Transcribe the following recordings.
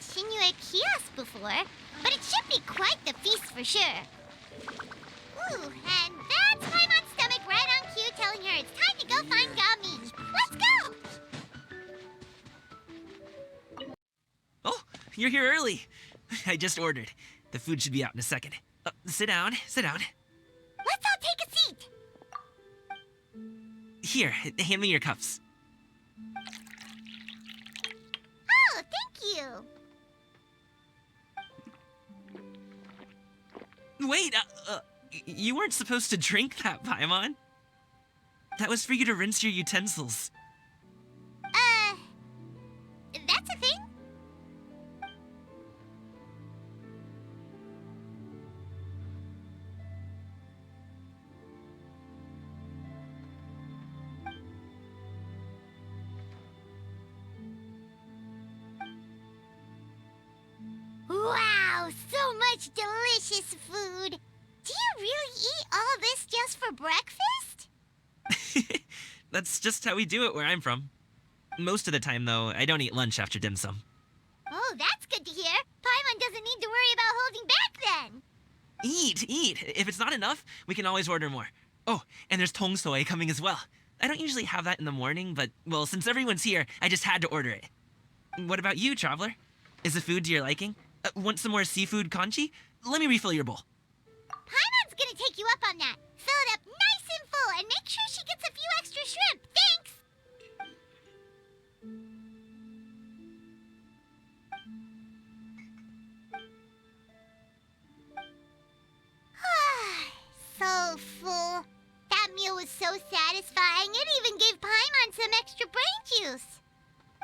at Shinue Kiosk before, but it should be quite the feast for sure. Ooh, and that's Paimon's stomach right on cue telling her it's time to go find Gami. Let's go! Oh, you're here early. I just ordered. The food should be out in a second. Sit down, sit down. Let's all take a seat. Here, hand me your cups. Oh, thank you. Wait, you weren't supposed to drink that, Paimon. That was for you to rinse your utensils. That's a thing? Wow, so much delicious food. Do you really eat all this just for breakfast? That's just how we do it where I'm from. Most of the time, though, I don't eat lunch after dim sum. Oh, that's good to hear. Paimon doesn't need to worry about holding back then. Eat! If it's not enough, we can always order more. Oh, and there's tong soy coming as well. I don't usually have that in the morning, but, well, since everyone's here, I just had to order it. What about you, traveler? Is the food to your liking? Want some more seafood congee? Let me refill your bowl. Paimon's gonna take you up on that. Fill it up nice and full and make sure she gets a few extra shrimp. Thanks! So full. That meal was so satisfying, it even gave Paimon some extra brain juice.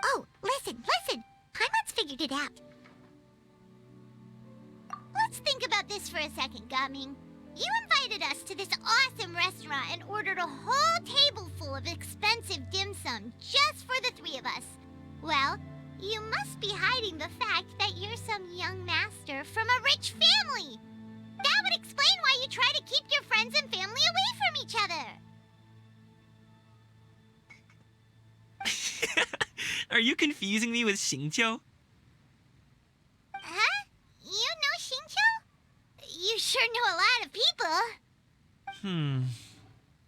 Oh, listen. Paimon's figured it out. Let's think about this for a second, Gaming. You invited us to this awesome restaurant and ordered a whole table full of expensive dim sum just for the three of us. Well, you must be hiding the fact that you're some young master from a rich family. That would explain why you try to keep your friends and family away from each other. Are you confusing me with Xingqiu? Huh? You know Xingqiu? You sure know a lot of people.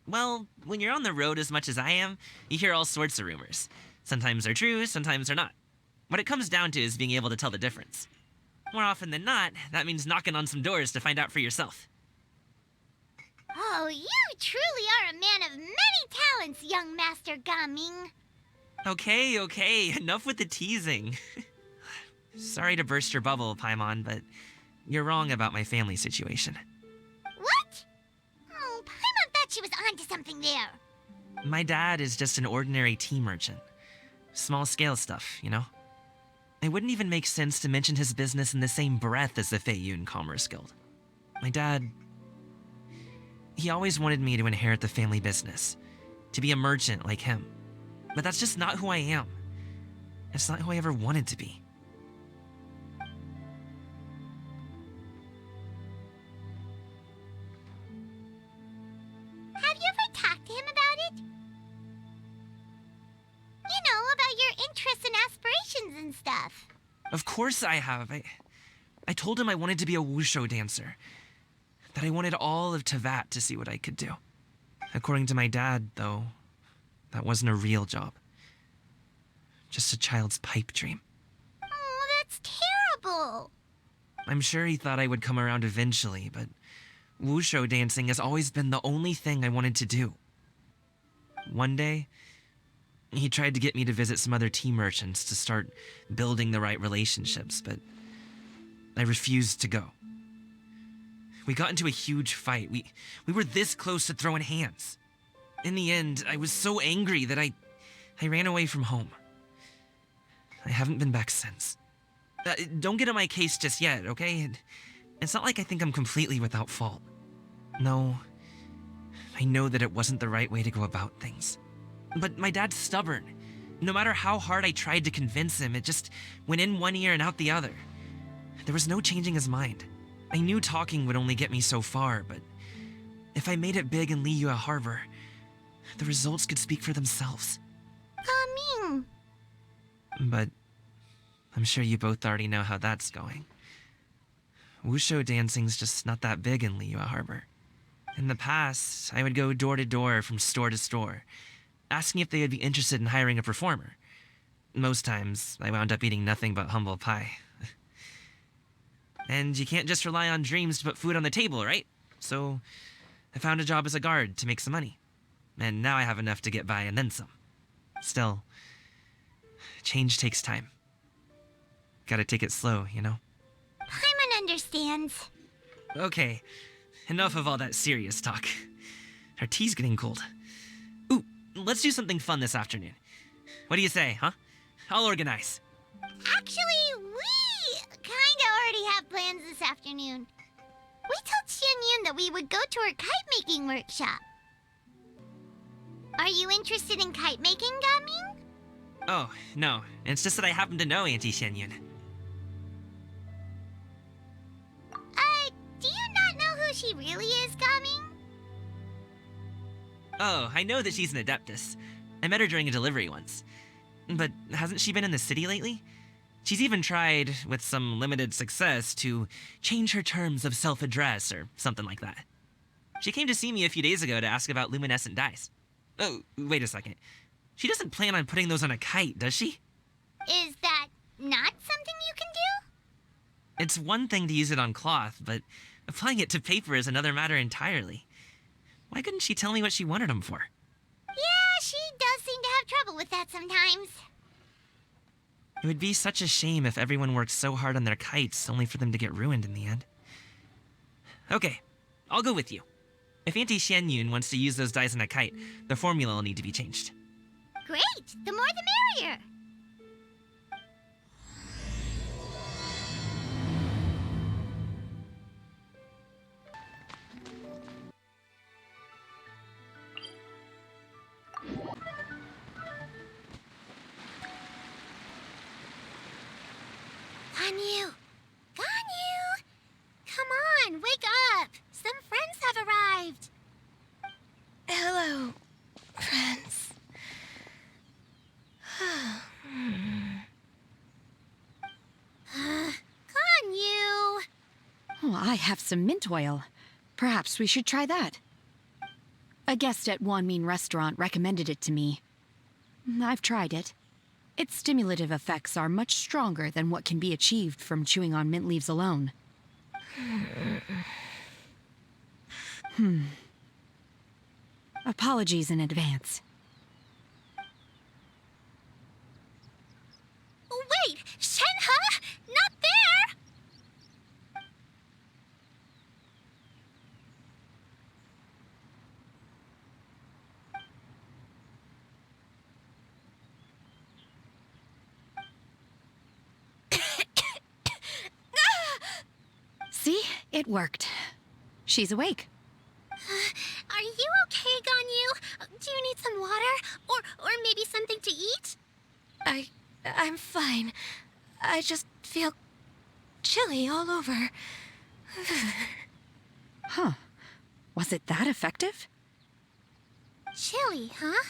Well, when you're on the road as much as I am, you hear all sorts of rumors. Sometimes they're true, sometimes they're not. What it comes down to is being able to tell the difference. More often than not, that means knocking on some doors to find out for yourself. Oh, you truly are a man of many talents, young Master Gaming. Okay, enough with the teasing. Sorry to burst your bubble, Paimon, but you're wrong about my family situation. What? Oh, Paimon thought she was onto something there. My dad is just an ordinary tea merchant. Small-scale stuff, you know? It wouldn't even make sense to mention his business in the same breath as the Feiyun Commerce Guild. My dad... he always wanted me to inherit the family business, to be a merchant like him. But that's just not who I am. It's not who I ever wanted to be. Have you ever talked to him about it? You know, about your interests and aspirations and stuff. Of course I have. I told him I wanted to be a wushu dancer. That I wanted all of Teyvat to see what I could do. According to my dad, though, that wasn't a real job. Just a child's pipe dream. Oh, that's terrible. I'm sure he thought I would come around eventually, but wushu dancing has always been the only thing I wanted to do. One day, he tried to get me to visit some other tea merchants to start building the right relationships, but I refused to go. We got into a huge fight. We were this close to throwing hands. In the end, I was so angry that I ran away from home. I haven't been back since. Don't get on my case just yet, okay? It's not like I think I'm completely without fault. No, I know that it wasn't the right way to go about things. But my dad's stubborn. No matter how hard I tried to convince him, it just went in one ear and out the other. There was no changing his mind. I knew talking would only get me so far, but if I made it big in Liyue Harbor, the results could speak for themselves. Gaming. But I'm sure you both already know how that's going. Wushu dancing's just not that big in Liyue Harbor. In the past, I would go door to door from store to store, asking if they would be interested in hiring a performer. Most times, I wound up eating nothing but humble pie. And you can't just rely on dreams to put food on the table, right? So, I found a job as a guard to make some money. And now I have enough to get by and then some. Still, change takes time. Gotta take it slow, you know? Paimon understands. Okay, enough of all that serious talk. Our tea's getting cold. Ooh, let's do something fun this afternoon. What do you say, huh? I'll organize. Actually, we kinda already have plans this afternoon. We told Xianyun that we would go to her kite-making workshop. Are you interested in kite-making, Gaming? Oh, no. It's just that I happen to know Auntie Xianyun. Do you not know who she really is, Gaming? Oh, I know that she's an Adeptus. I met her during a delivery once. But hasn't she been in the city lately? She's even tried, with some limited success, to change her terms of self-address or something like that. She came to see me a few days ago to ask about luminescent dyes. Oh, wait a second. She doesn't plan on putting those on a kite, does she? Is that not something you can do? It's one thing to use it on cloth, but applying it to paper is another matter entirely. Why couldn't she tell me what she wanted them for? Yeah, she does seem to have trouble with that sometimes. It would be such a shame if everyone worked so hard on their kites only for them to get ruined in the end. Okay, I'll go with you. If Auntie Xianyun wants to use those dyes on a kite, the formula will need to be changed. Great! The more the merrier! Ganyu! Ganyu! Come on, wake up! Some friends have arrived! Hello, friends. Ganyu! Oh, I have some mint oil. Perhaps we should try that. A guest at Wanmin Restaurant recommended it to me. I've tried it. Its stimulative effects are much stronger than what can be achieved from chewing on mint leaves alone. Apologies in advance. Wait! Shenhe! Not there! See? It worked. She's awake. Are you okay, Ganyu? Do you need some water? Or maybe something to eat? I'm fine. I just feel chilly all over. Huh. Was it that effective? Chilly, huh?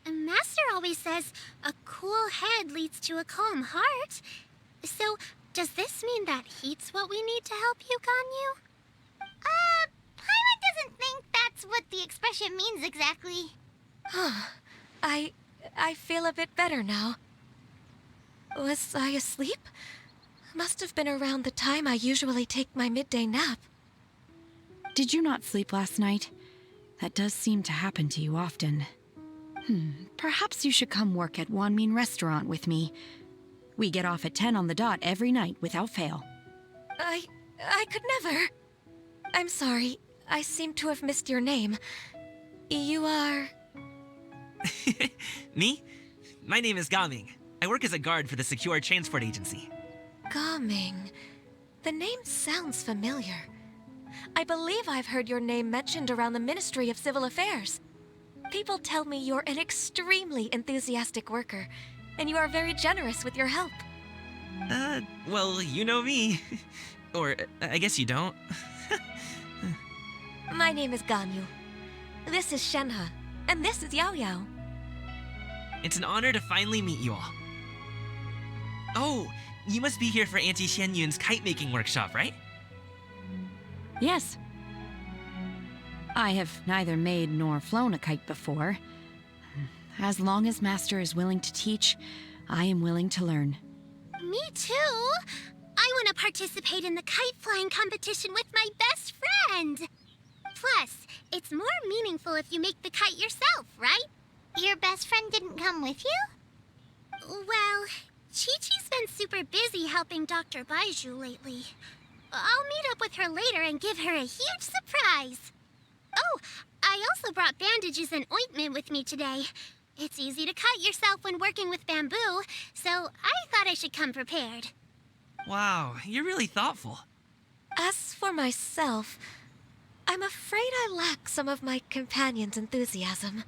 Master always says a cool head leads to a calm heart. So, does this mean that heat's what we need to help you, Ganyu? Paimon doesn't think that's what the expression means exactly. I feel a bit better now. Was I asleep? Must have been around the time I usually take my midday nap. Did you not sleep last night? That does seem to happen to you often. Perhaps you should come work at Wanmin Restaurant with me. We get off at 10 on the dot every night without fail. I could never. I'm sorry. I seem to have missed your name. You are... Me? My name is Gaming. I work as a guard for the Secure Transport Agency. Gaming. The name sounds familiar. I believe I've heard your name mentioned around the Ministry of Civil Affairs. People tell me you're an extremely enthusiastic worker, and you are very generous with your help. Well, you know me. Or, I guess you don't. My name is Ganyu. This is Shenhe, and this is Yao Yao. It's an honor to finally meet you all. Oh, you must be here for Auntie Xianyun's kite-making workshop, right? Yes. I have neither made nor flown a kite before. As long as Master is willing to teach, I am willing to learn. Me too. I want to participate in the kite flying competition with my best friend. Plus, it's more meaningful if you make the kite yourself, right? Your best friend didn't come with you? Well, Chi-Chi's been super busy helping Dr. Baiju lately. I'll meet up with her later and give her a huge surprise. Oh, I also brought bandages and ointment with me today. It's easy to cut yourself when working with bamboo, so I thought I should come prepared. Wow, you're really thoughtful. As for myself, I'm afraid I lack some of my companion's enthusiasm.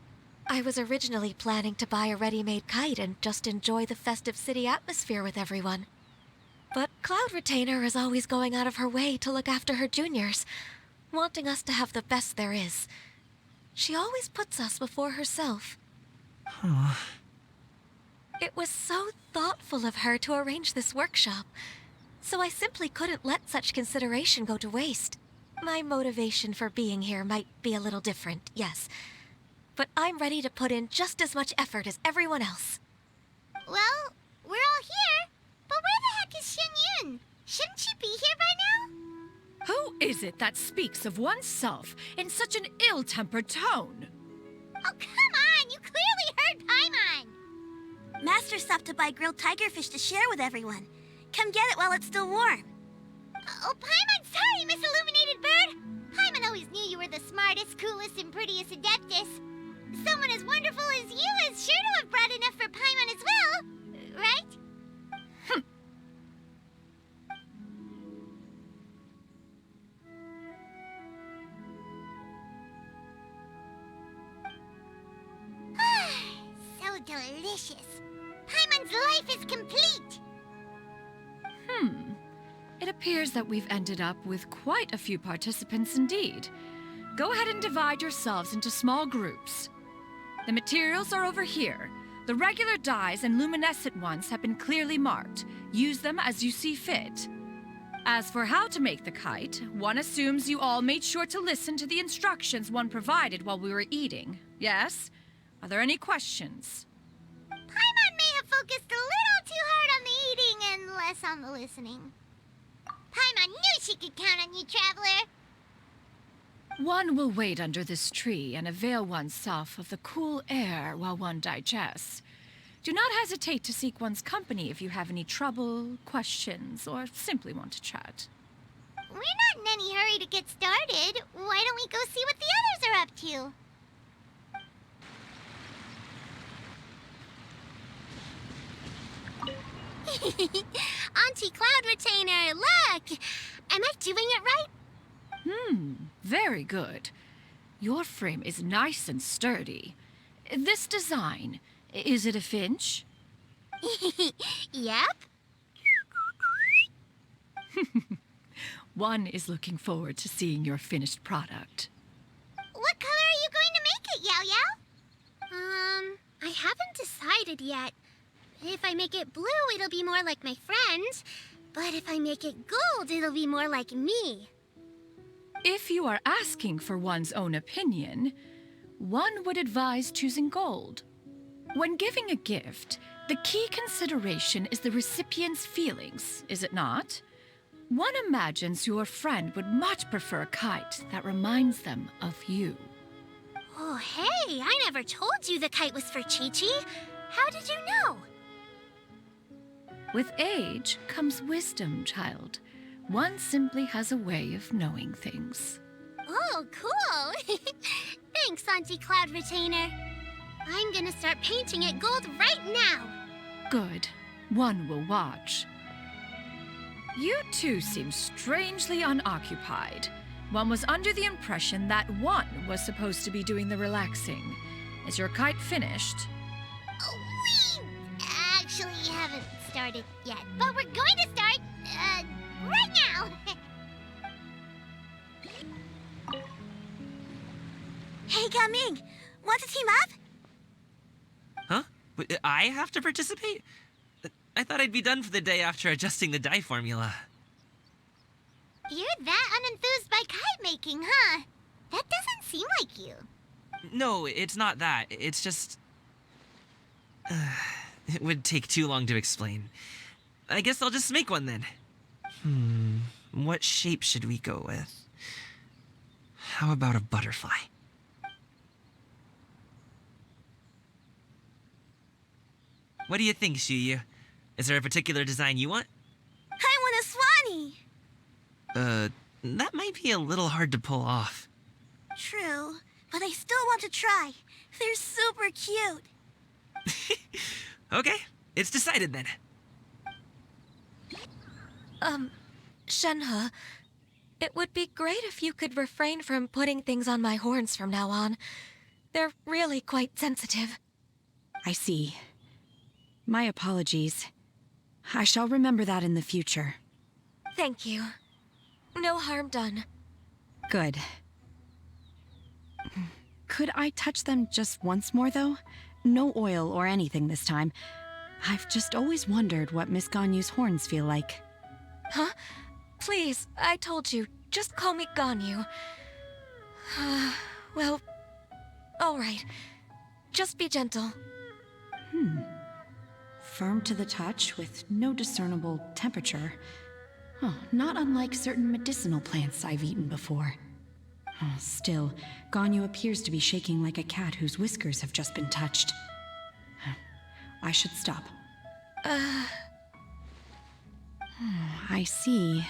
I was originally planning to buy a ready-made kite and just enjoy the festive city atmosphere with everyone. But Cloud Retainer is always going out of her way to look after her juniors, wanting us to have the best there is. She always puts us before herself. Huh. It was so thoughtful of her to arrange this workshop, so I simply couldn't let such consideration go to waste. My motivation for being here might be a little different, yes, but I'm ready to put in just as much effort as everyone else. Well, we're all here, but where the heck is Xianyun? Shouldn't she be here by now? Who is it that speaks of oneself in such an ill-tempered tone? Oh, come on! You clearly heard Paimon! Master stopped to buy grilled tigerfish to share with everyone. Come get it while it's still warm. Oh, Paimon, sorry, Miss Illuminated Bird! Paimon always knew you were the smartest, coolest, and prettiest Adeptus. Someone as wonderful as you is sure to have brought enough for Paimon as well, right? So delicious. Paimon's life is complete. It appears that we've ended up with quite a few participants indeed. Go ahead and divide yourselves into small groups. The materials are over here. The regular dyes and luminescent ones have been clearly marked. Use them as you see fit. As for how to make the kite, one assumes you all made sure to listen to the instructions one provided while we were eating. Yes? Are there any questions? Paimon may have focused a little too hard on the eating and less on the listening. Paimon knew she could count on you, Traveler. One will wait under this tree and avail oneself of the cool air while one digests. Do not hesitate to seek one's company if you have any trouble, questions, or simply want to chat. We're not in any hurry to get started. Why don't we go see what the others are up to? Auntie Cloud Retainer, look! Am I doing it right? Very good. Your frame is nice and sturdy. This design, is it a finch? Yep. One is looking forward to seeing your finished product. What color are you going to make it, Yao Yao? I haven't decided yet. If I make it blue, it'll be more like my friend. But if I make it gold, it'll be more like me. If you are asking for one's own opinion, one would advise choosing gold. When giving a gift, the key consideration is the recipient's feelings, is it not? One imagines your friend would much prefer a kite that reminds them of you. Oh, hey, I never told you the kite was for Chi-Chi. How did you know? With age comes wisdom, child. One simply has a way of knowing things. Oh, cool. Thanks, Auntie Cloud Retainer. I'm gonna start painting it gold right now. Good. One will watch. You two seem strangely unoccupied. One was under the impression that one was supposed to be doing the relaxing. Is your kite finished? We actually haven't started yet, but we're going to start, right now. Hey, Gaming, want to team up? Huh? I have to participate? I thought I'd be done for the day after adjusting the dye formula. You're that unenthused by kite making, huh? That doesn't seem like you. No, it's not that. It's just... it would take too long to explain. I guess I'll just make one then. What shape should we go with? How about a butterfly? What do you think, Shuyu? Is there a particular design you want? I want a swanee! That might be a little hard to pull off. True, but I still want to try. They're super cute. Okay, it's decided then. Shenhe, it would be great if you could refrain from putting things on my horns from now on. They're really quite sensitive. I see. My apologies. I shall remember that in the future. Thank you. No harm done. Good. Could I touch them just once more, though? No oil or anything this time. I've just always wondered what Miss Ganyu's horns feel like. Huh? Please, I told you. Just call me Ganyu. Well, all right. Just be gentle. Firm to the touch with no discernible temperature. Oh, not unlike certain medicinal plants I've eaten before. Oh, still, Ganyu appears to be shaking like a cat whose whiskers have just been touched. I should stop. I see.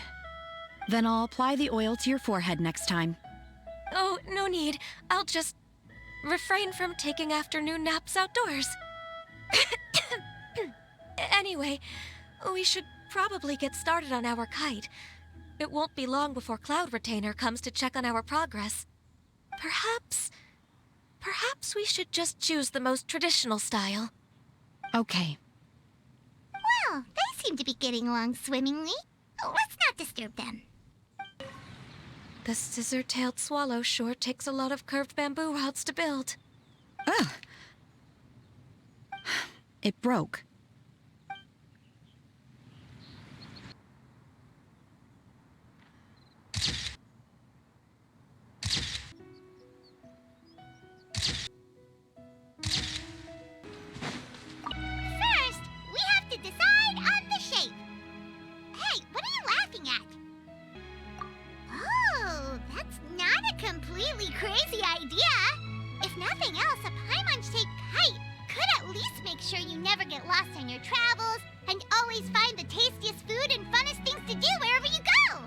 Then I'll apply the oil to your forehead next time. Oh, no need. I'll just refrain from taking afternoon naps outdoors. Anyway, we should probably get started on our kite. It won't be long before Cloud Retainer comes to check on our progress. Perhaps we should just choose the most traditional style. Okay. Well, they seem to be getting along swimmingly. Let's not disturb them. The scissor-tailed swallow sure takes a lot of curved bamboo rods to build. Ugh. It broke. First, we have to decide on the shape. Hey, what are you laughing at? Oh, that's not a completely crazy idea. If nothing else, a Paimon-shaped kite could at least make sure you never get lost on your travels and always find the tastiest food and funnest things to do wherever you go.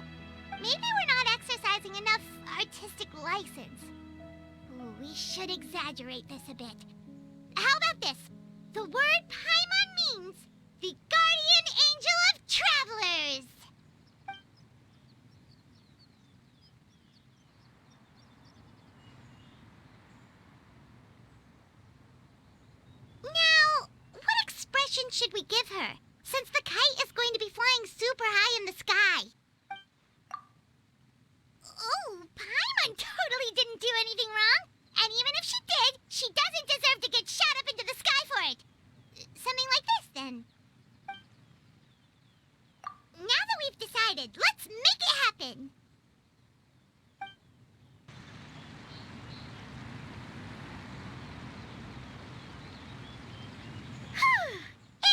Maybe we're not exercising enough artistic license. Ooh, we should exaggerate this a bit. How about this? The word Paimon means the guardian angel of travelers. Now, what expression should we give her, since the kite is going to be flying super high in the sky? Oh, Paimon totally didn't do anything wrong. And even if she did, she doesn't deserve to get shot up into the sky for it. Something like this, then. Now that we've decided, let's make it happen.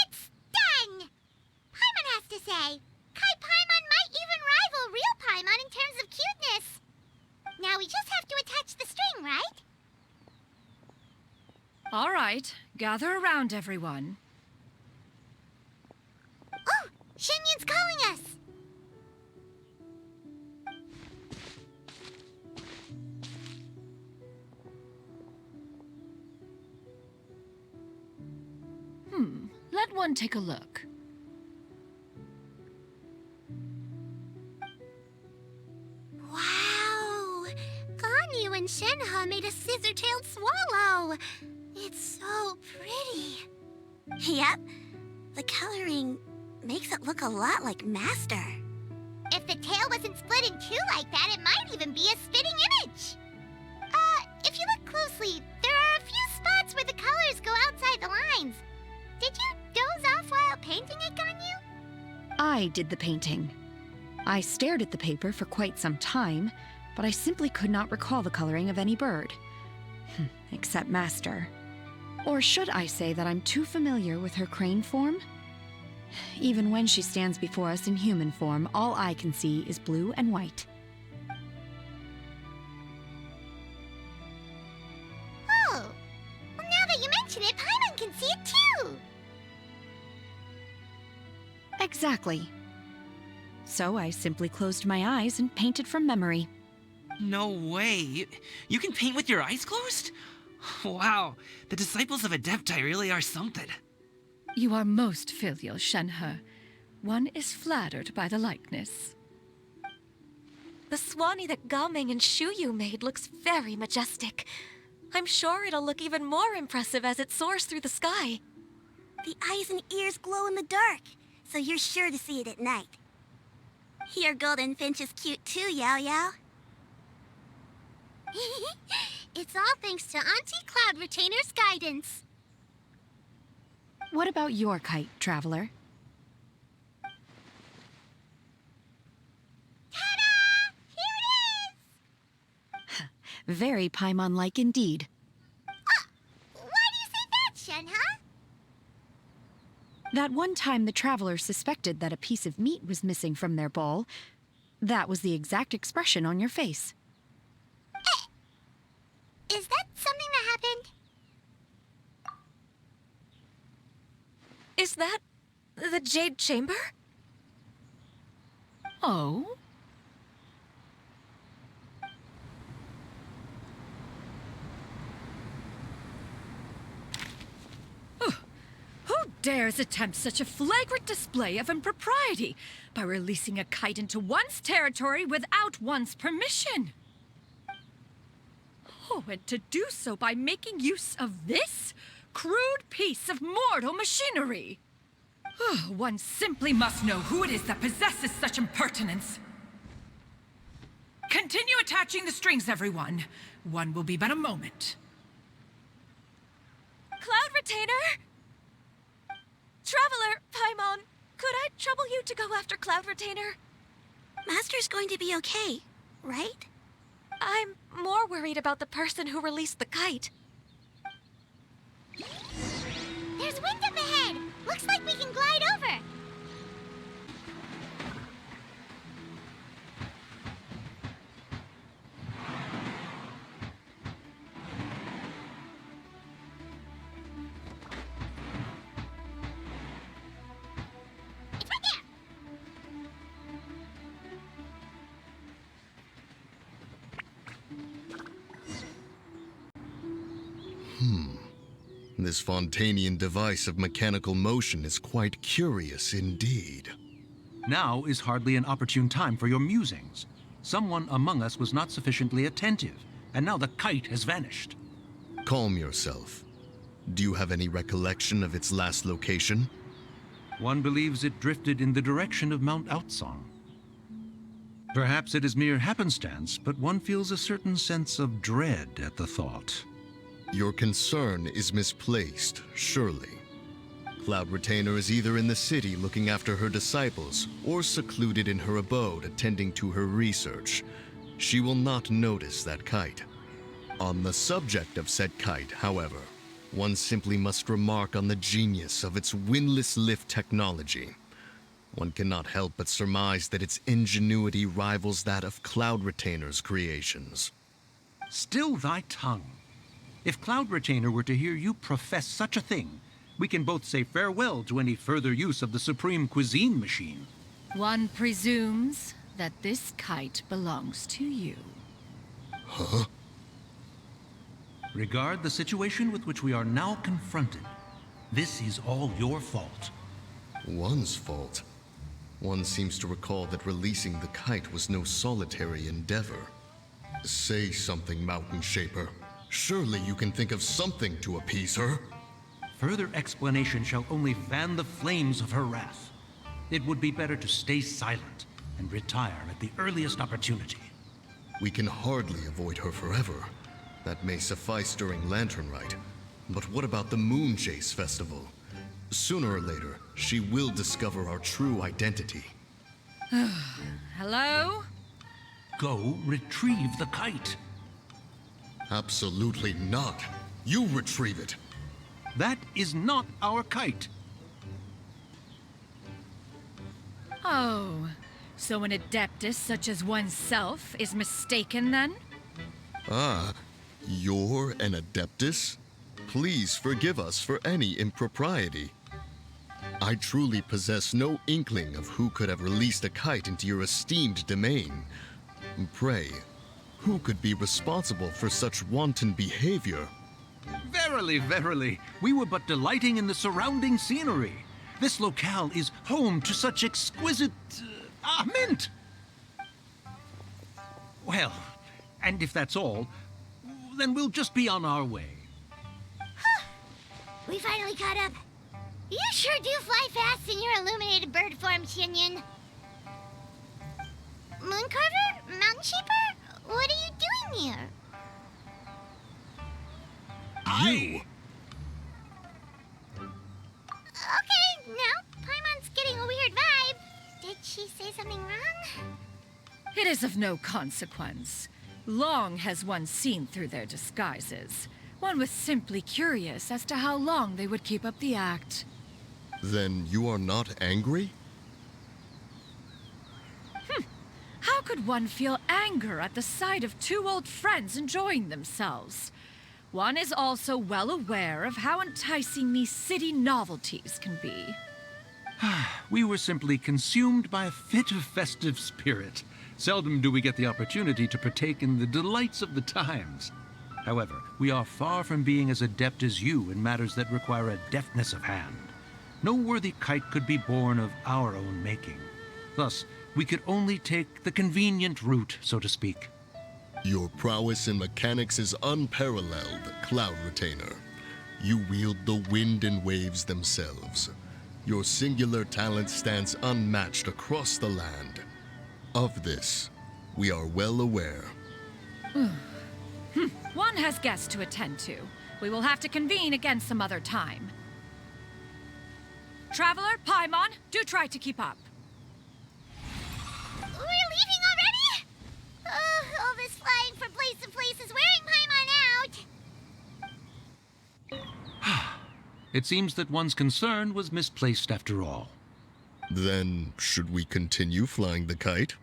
It's done! Paimon has to say, Kai Paimon might even rival real Paimon in terms of cuteness. Now we just have to attach the string, right? All right, gather around, everyone. Oh, Shenyun's calling us. Let one take a look. Wow! Ganyu and Shenhe made a scissor-tailed swallow. It's so pretty. Yep. The coloring makes it look a lot like Master. If the tail wasn't split in two like that, it might even be a spitting image. If you look closely, there are a few spots where the colors go outside the lines. Did you doze off while painting it on you? I did the painting. I stared at the paper for quite some time, but I simply could not recall the coloring of any bird. Except Master. Or should I say that I'm too familiar with her crane form? Even when she stands before us in human form, all I can see is blue and white. Oh, well, now that you mention it, Paimon can see it too! Exactly. So I simply closed my eyes and painted from memory. No way. You can paint with your eyes closed? Wow, the disciples of Adepti really are something. You are most filial, Shenhe. One is flattered by the likeness. The Swanee that Gaming and Shuyu made looks very majestic. I'm sure it'll look even more impressive as it soars through the sky. The eyes and ears glow in the dark, so you're sure to see it at night. Your golden finch is cute too, Yao Yao. It's all thanks to Auntie Cloud Retainer's guidance. What about your kite, Traveler? Ta-da! Here it is! Very Paimon-like indeed. Why do you say that, Shenhe? That one time the Traveler suspected that a piece of meat was missing from their bowl, that was the exact expression on your face. Is that something that happened? Is that the Jade Chamber? Oh? Who dares attempt such a flagrant display of impropriety by releasing a kite into one's territory without one's permission? Oh, and to do so by making use of this crude piece of mortal machinery. One simply must know who it is that possesses such impertinence. Continue attaching the strings, everyone. One will be but a moment. Cloud Retainer! Traveler, Paimon, could I trouble you to go after Cloud Retainer? Master's going to be okay, right? I'm more worried about the person who released the kite. There's wind up ahead! Looks like we can glide over! It's right there! This Fontanian device of mechanical motion is quite curious indeed. Now is hardly an opportune time for your musings. Someone among us was not sufficiently attentive, and now the kite has vanished. Calm yourself. Do you have any recollection of its last location? One believes it drifted in the direction of Mount Outsong. Perhaps it is mere happenstance, but one feels a certain sense of dread at the thought. Your concern is misplaced, surely. Cloud Retainer is either in the city looking after her disciples, or secluded in her abode attending to her research. She will not notice that kite. On the subject of said kite, however, one simply must remark on the genius of its windless lift technology. One cannot help but surmise that its ingenuity rivals that of Cloud Retainer's creations. Still thy tongue. If Cloud Retainer were to hear you profess such a thing, we can both say farewell to any further use of the Supreme Cuisine Machine. One presumes that this kite belongs to you. Huh? Regard the situation with which we are now confronted. This is all your fault. One's fault? One seems to recall that releasing the kite was no solitary endeavor. Say something, Mountain Shaper. Surely you can think of something to appease her. Further explanation shall only fan the flames of her wrath. It would be better to stay silent and retire at the earliest opportunity. We can hardly avoid her forever. That may suffice during Lantern Rite. But what about the Moon Chase Festival? Sooner or later, she will discover our true identity. Hello? Go retrieve the kite. Absolutely not. You retrieve it. That is not our kite. Oh, so an adeptus such as oneself is mistaken then? Ah, you're an adeptus? Please forgive us for any impropriety. I truly possess no inkling of who could have released a kite into your esteemed domain. Pray, who could be responsible for such wanton behavior? Verily, verily, we were but delighting in the surrounding scenery. This locale is home to such exquisite... mint! Well, and if that's all, then we'll just be on our way. We finally caught up. You sure do fly fast in your illuminated bird form, Shinyan. Mooncarver? Mountain Sheeper? What are you doing here? You? Okay, now Paimon's getting a weird vibe. Did she say something wrong? It is of no consequence. Long has one seen through their disguises. One was simply curious as to how long they would keep up the act. Then you are not angry? How could one feel anger at the sight of two old friends enjoying themselves? One is also well aware of how enticing these city novelties can be. We were simply consumed by a fit of festive spirit. Seldom do we get the opportunity to partake in the delights of the times. However, we are far from being as adept as you in matters that require a deftness of hand. No worthy kite could be born of our own making. Thus, we could only take the convenient route, so to speak. Your prowess in mechanics is unparalleled, Cloud Retainer. You wield the wind and waves themselves. Your singular talent stands unmatched across the land. Of this, we are well aware. One has guests to attend to. We will have to convene again some other time. Traveler, Paimon, do try to keep up. We're leaving already? All this flying from place to place is wearing Paimon out. It seems that one's concern was misplaced after all. Then, should we continue flying the kite?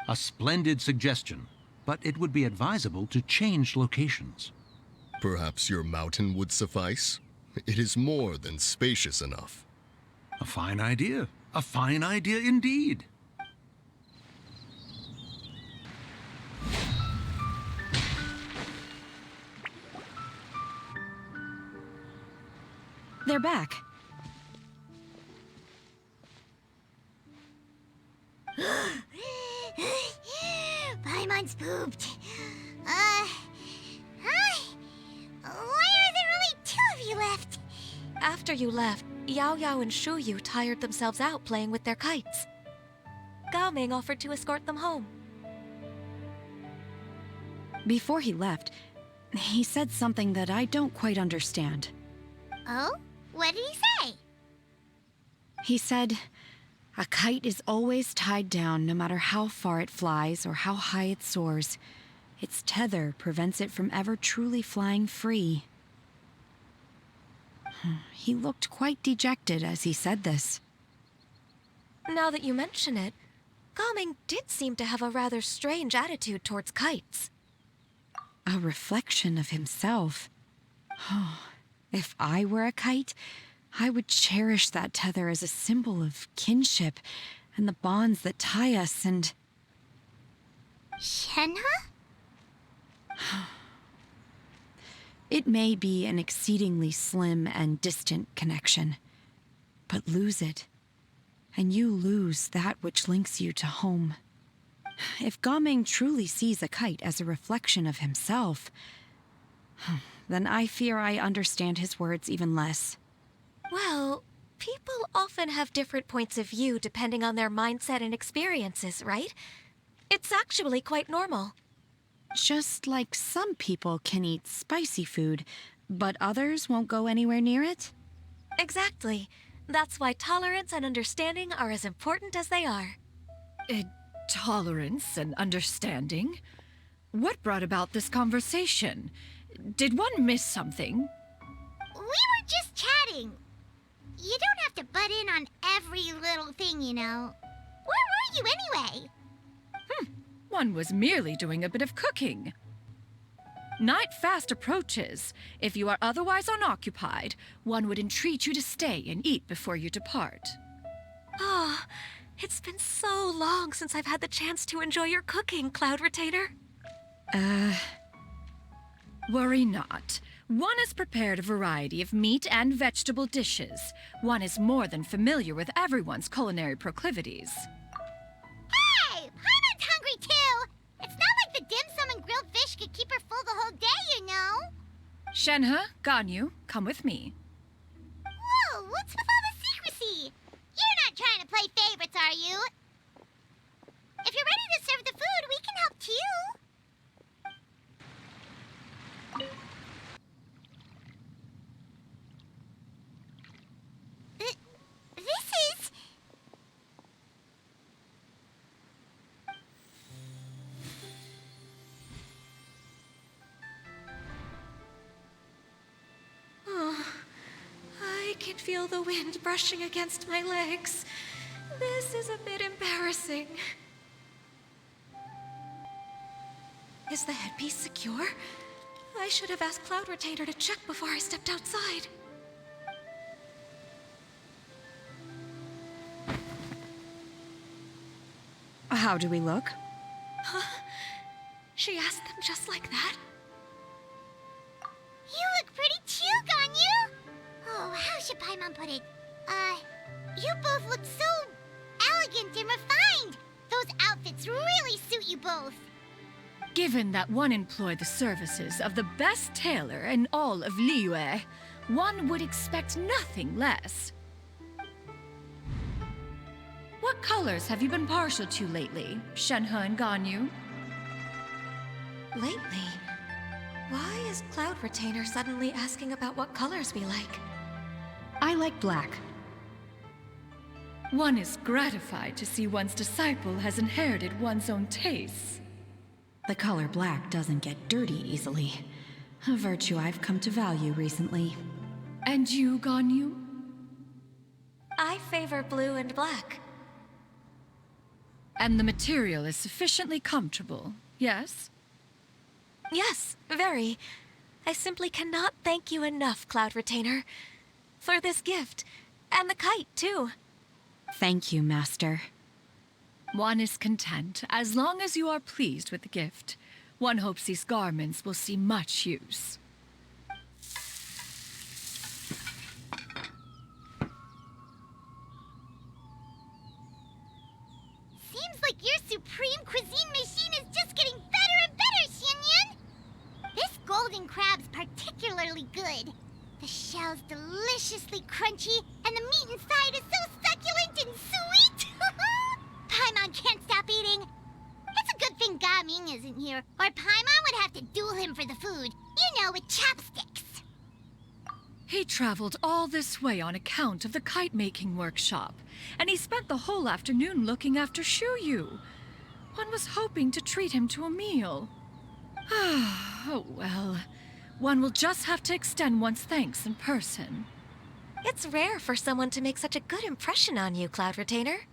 A splendid suggestion, but it would be advisable to change locations. Perhaps your mountain would suffice? It is more than spacious enough. A fine idea. A fine idea indeed. They're back. Paimon's pooped. Hi. Why are there only two of you left? After you left, Yao Yao and Shu Yu tired themselves out playing with their kites. Gao Ming offered to escort them home. Before he left, he said something that I don't quite understand. Oh? What did he say? He said, a kite is always tied down no matter how far it flies or how high it soars. Its tether prevents it from ever truly flying free. He looked quite dejected as he said this. Now that you mention it, Gao Ming did seem to have a rather strange attitude towards kites. A reflection of himself. If I were a kite, I would cherish that tether as a symbol of kinship and the bonds that tie us and... Shenhe? It may be an exceedingly slim and distant connection, but lose it, and you lose that which links you to home. If Gao Ming truly sees a kite as a reflection of himself, then I fear I understand his words even less. Well, people often have different points of view depending on their mindset and experiences, right? It's actually quite normal. Just like some people can eat spicy food, but others won't go anywhere near it? Exactly. That's why tolerance and understanding are as important as they are. Tolerance and understanding? What brought about this conversation? Did one miss something? We were just chatting. You don't have to butt in on every little thing, you know. Where were you anyway? One was merely doing a bit of cooking. Night fast approaches. If you are otherwise unoccupied, one would entreat you to stay and eat before you depart. Oh, it's been so long since I've had the chance to enjoy your cooking, Cloud Retainer. Worry not. One has prepared a variety of meat and vegetable dishes. One is more than familiar with everyone's culinary proclivities. Hey! Paimon's hungry too! It's not like the dim sum and grilled fish could keep her full the whole day, you know? Shenhe, Ganyu, come with me. Whoa, what's with all the secrecy? You're not trying to play favorites, are you? If you're ready to serve the food, we can help too. This is... Oh, I can feel the wind brushing against my legs. This is a bit embarrassing. Is the headpiece secure? I should have asked Cloud Retainer to check before I stepped outside. How do we look? She asked them just like that? You look pretty too, Ganyu! Oh, how should Paimon put it? You both look so elegant and refined! Those outfits really suit you both. Given that one employed the services of the best tailor in all of Liyue, one would expect nothing less. What colors have you been partial to lately, Shenhe and Ganyu? Lately? Why is Cloud Retainer suddenly asking about what colors we like? I like black. One is gratified to see one's disciple has inherited one's own tastes. The color black doesn't get dirty easily. A virtue I've come to value recently. And you, Ganyu? I favor blue and black. And the material is sufficiently comfortable, yes? Yes, very. I simply cannot thank you enough, Cloud Retainer. For this gift. And the kite, too. Thank you, Master. One is content, as long as you are pleased with the gift. One hopes these garments will see much use. Seems like your supreme cuisine machine is just getting better and better, Xianyun! This golden crab's particularly good. The shell's deliciously crunchy, and the meat inside is so succulent and sweet! Paimon can't stop eating. It's a good thing Gaming isn't here, or Paimon would have to duel him for the food. You know, with chopsticks. He traveled all this way on account of the kite-making workshop, and he spent the whole afternoon looking after Shuyu. One was hoping to treat him to a meal. Oh well. One will just have to extend one's thanks in person. It's rare for someone to make such a good impression on you, Cloud Retainer.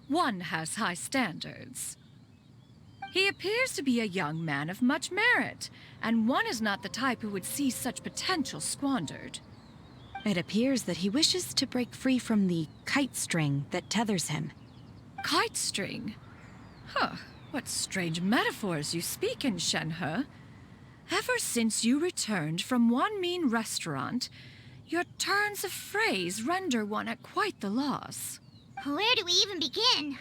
One has high standards. He appears to be a young man of much merit, and one is not the type who would see such potential squandered. It appears that he wishes to break free from the kite string that tethers him. Kite string? Huh, what strange metaphors you speak in, Shenhe. Ever since you returned from one mean restaurant, your turns of phrase render one at quite the loss. Where do we even begin?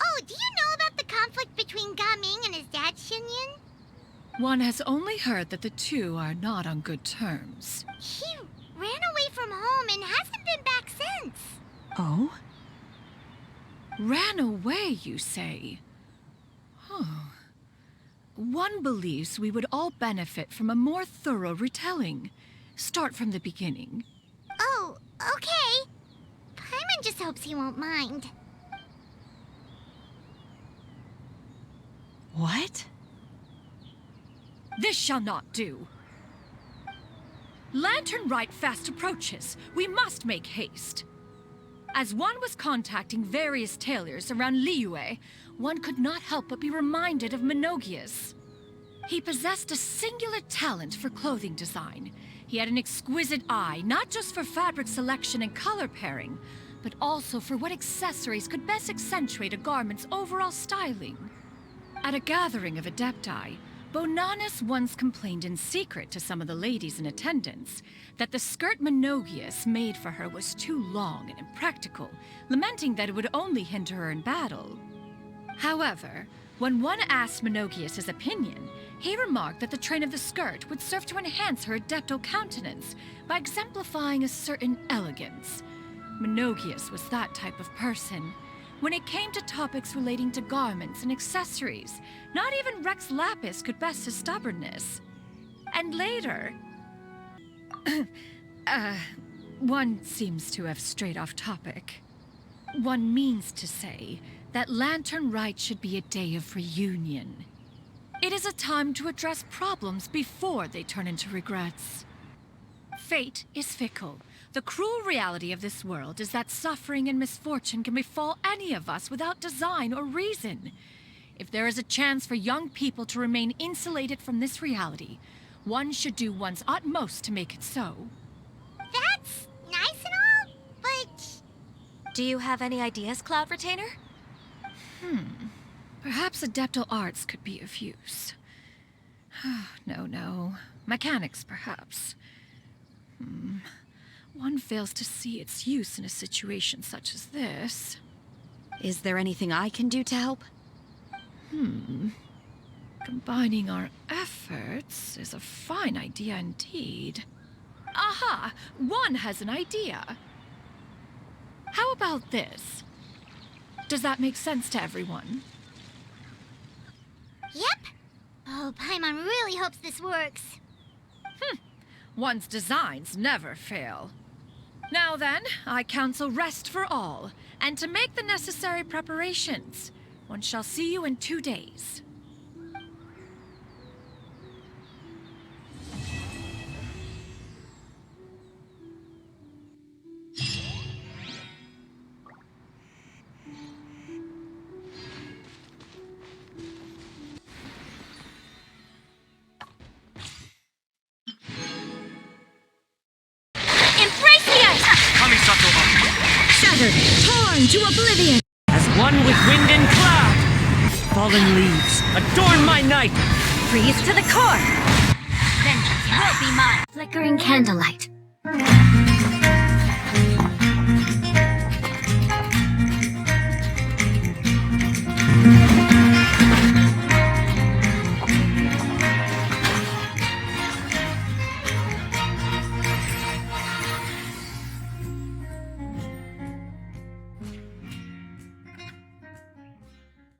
Oh, do you know about the conflict between Gaming and his dad, Xianyun? One has only heard that the two are not on good terms. He ran away from home and hasn't been back since. Oh? Ran away, you say? Huh. One believes we would all benefit from a more thorough retelling. Start from the beginning. Oh, okay. Paimon just hopes he won't mind. What? This shall not do. Lantern Rite fast approaches. We must make haste. As one was contacting various tailors around Liyue, one could not help but be reminded of Menogias. He possessed a singular talent for clothing design. He had an exquisite eye, not just for fabric selection and color pairing, but also for what accessories could best accentuate a garment's overall styling. At a gathering of Adepti, Bonanis once complained in secret to some of the ladies in attendance that the skirt Menogias made for her was too long and impractical, lamenting that it would only hinder her in battle. However, when one asked Menogias his opinion, he remarked that the train of the skirt would serve to enhance her adeptal countenance by exemplifying a certain elegance. Menogias was that type of person. When it came to topics relating to garments and accessories, not even Rex Lapis could best his stubbornness. And later... one seems to have strayed off topic. One means to say that Lantern Rite should be a day of reunion. It is a time to address problems before they turn into regrets. Fate is fickle. The cruel reality of this world is that suffering and misfortune can befall any of us without design or reason. If there is a chance for young people to remain insulated from this reality, one should do one's utmost to make it so. That's nice and all, but... Do you have any ideas, Cloud Retainer? Perhaps adeptal arts could be of use. No. Mechanics, perhaps. One fails to see its use in a situation such as this. Is there anything I can do to help? Combining our efforts is a fine idea indeed. Aha! One has an idea. How about this? Does that make sense to everyone? Yep. Oh, Paimon really hopes this works. One's designs never fail. Now then, I counsel rest for all, and to make the necessary preparations. One shall see you in 2 days. Shattered, torn to oblivion! As one with wind and cloud! Fallen leaves, adorn my night! Freeze to the core! Vengeance will be mine. Flickering candlelight.